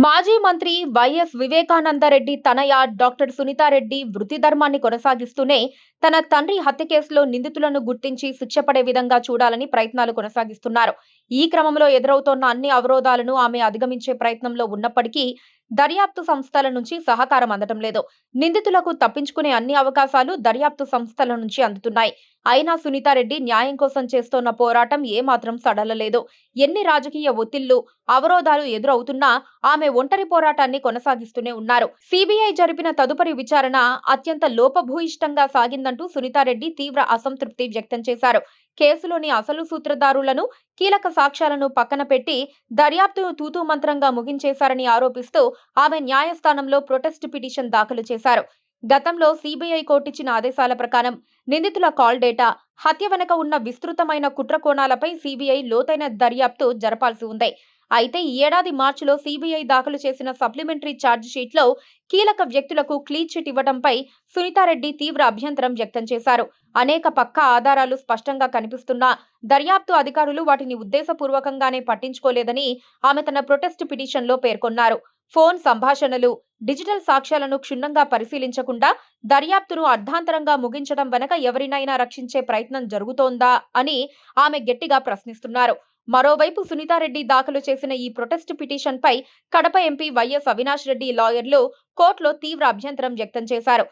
మాజీ మంత్రి వైఎస్ వివేకానందరెడ్డి తనయ డాక్టర్ సునీతారెడ్డి వృత్తి ధర్మాన్ని కొనసాగిస్తూనే తన తండ్రి హత్య కేసులో నిందితులను గుర్తించి శిక్ష పడే విధంగా చూడాలని ప్రయత్నాలు కొనసాగిస్తున్నారు. ఈ క్రమంలో ఎదురవుతోన్న అన్ని అవరోధాలను ఆమె అధిగమించే ప్రయత్నంలో ఉన్నప్పటికీ దర్యాప్తు సంస్థల నుంచి సహకారం అందడం లేదు. నిందితులకు తప్పించుకునే అన్ని అవకాశాలు దర్యాప్తు సంస్థల నుంచి అందుతున్నాయి. అయినా సునీతారెడ్డి న్యాయం కోసం చేస్తోన్న పోరాటం ఏమాత్రం సడలలేదు. ఎన్ని రాజకీయ ఒత్తిళ్లు, అవరోధాలు ఎదురవుతున్నా ఆమె ఒంటరి పోరాటాన్ని కొనసాగిస్తూనే ఉన్నారు. సిబిఐ జరిపిన తదుపరి విచారణ అత్యంత లోపభూయిష్టంగా సాగిందంటూ సునీతారెడ్డి తీవ్ర అసంతృప్తి వ్యక్తం చేశారు. కేసులోని అసలు సూత్రధారులను, కీలక సాక్ష్యాలను పక్కన పెట్టి దర్యాప్తును తూతూ మంత్రంగా ముగించేశారని ఆరోపిస్తూ ఆమె న్యాయస్థానంలో ప్రొటెస్ట్ పిటిషన్ దాఖలు చేశారు. గతంలో సిబిఐ కోర్టిచ్చిన ఆదేశాల ప్రకారం నిందితుల కాల్ డేటా, హత్య వెనుక ఉన్న విస్తృతమైన కుట్ర కోణాలపై సిబిఐ లోతైన దర్యాప్తు జరపాల్సి ఉంది. అయితే ఈ ఏడాది మార్చిలో సిబిఐ దాఖలు చేసిన సప్లిమెంటరీ ఛార్జ్ షీట్లో కీలక వ్యక్తులకు క్లీన్ చిట్ ఇవ్వడంపై సునీతారెడ్డి తీవ్ర అభ్యంతరం వ్యక్తం చేశారు. అనేక పక్కా ఆధారాలు స్పష్టంగా కనిపిస్తున్నా దర్యాప్తు అధికారులు వాటిని ఉద్దేశపూర్వకంగానే పట్టించుకోలేదని ఆమె తన ప్రొటెస్ట్ పిటిషన్లో పేర్కొన్నారు. ఫోన్ సంభాషణలు, డిజిటల్ సాక్ష్యాలను క్షుణ్ణంగా పరిశీలించకుండా దర్యాప్తును అర్ధాంతరంగా ముగించడం వెనక ఎవరినైనా రక్షించే ప్రయత్నం జరుగుతోందా అని ఆమె గట్టిగా ప్రశ్నిస్తున్నారు. మరోవైపు సునీతారెడ్డి దాఖలు చేసిన ఈ ప్రొటెస్ట్ పిటిషన్ పై కడప ఎంపీ వైఎస్ అవినాష్ రెడ్డి లాయర్లు కోర్టులో తీవ్ర అభ్యంతరం వ్యక్తం చేశారు.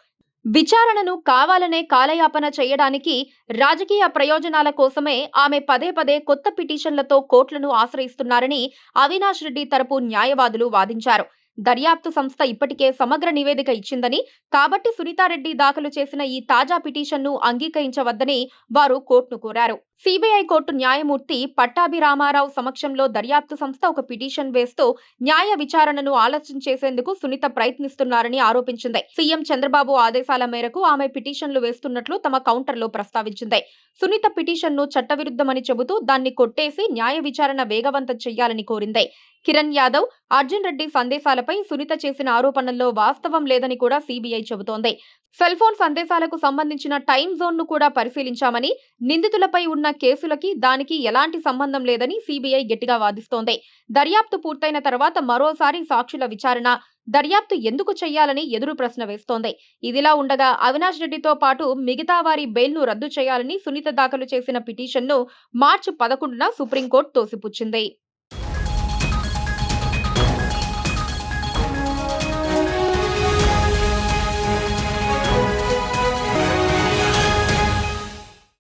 విచారణను కావాలనే కాలయాపన చేయడానికి, రాజకీయ ప్రయోజనాల కోసమే ఆమె పదే పదే కొత్త పిటిషన్లతో కోర్టులను ఆశ్రయిస్తున్నారని అవినాష్ రెడ్డి తరపు న్యాయవాదులు వాదించారు. దర్యాప్తు సంస్థ ఇప్పటికే సమగ్ర నివేదిక ఇచ్చిందని, కాబట్టి సునీతారెడ్డి దాఖలు చేసిన ఈ తాజా పిటిషన్ను అంగీకరించవద్దని వారు కోర్టును కోరారు. సిబిఐ కోర్టు న్యాయమూర్తి పట్టాభిరామారావు సమక్షంలో దర్యాప్తు సంస్థ ఒక పిటిషన్ వేస్తూ న్యాయ విచారణను ఆలస్యం చేసేందుకు సునీత ప్రయత్నిస్తున్నారని ఆరోపించింది. సీఎం చంద్రబాబు ఆదేశాల మేరకు ఆమె పిటిషన్లు వేస్తున్నట్లు తమ కౌంటర్లో ప్రస్తావించింది. సునీత పిటిషన్ను చట్టవిరుద్ధమని చెబుతూ దాన్ని కొట్టేసి న్యాయ విచారణ వేగవంతం చేయాలని కోరింది. కిరణ్ యాదవ్, అర్జున్ రెడ్డి సందేశాలపై సునీత చేసిన ఆరోపణల్లో వాస్తవం లేదని కూడా సిబిఐ చెబుతోంది. సెల్ ఫోన్ సందేశాలకు సంబంధించిన టైం జోన్ ను కూడా పరిశీలించామని, నిందితులపై ఉన్న కేసులకి దానికి ఎలాంటి సంబంధం లేదని సిబిఐ గట్టిగా వాదిస్తోంది. దర్యాప్తు పూర్తయిన తర్వాత మరోసారి సాక్షుల విచారణ, దర్యాప్తు ఎందుకు చేయాలని ఎదురు ప్రశ్న వేస్తోంది. ఇదిలా ఉండగా అవినాష్ రెడ్డితో పాటు మిగతా వారి బెయిల్ను రద్దు చేయాలని సునీత దాఖలు చేసిన పిటిషన్ను మార్చి 11న సుప్రీంకోర్టు తోసిపుచ్చింది.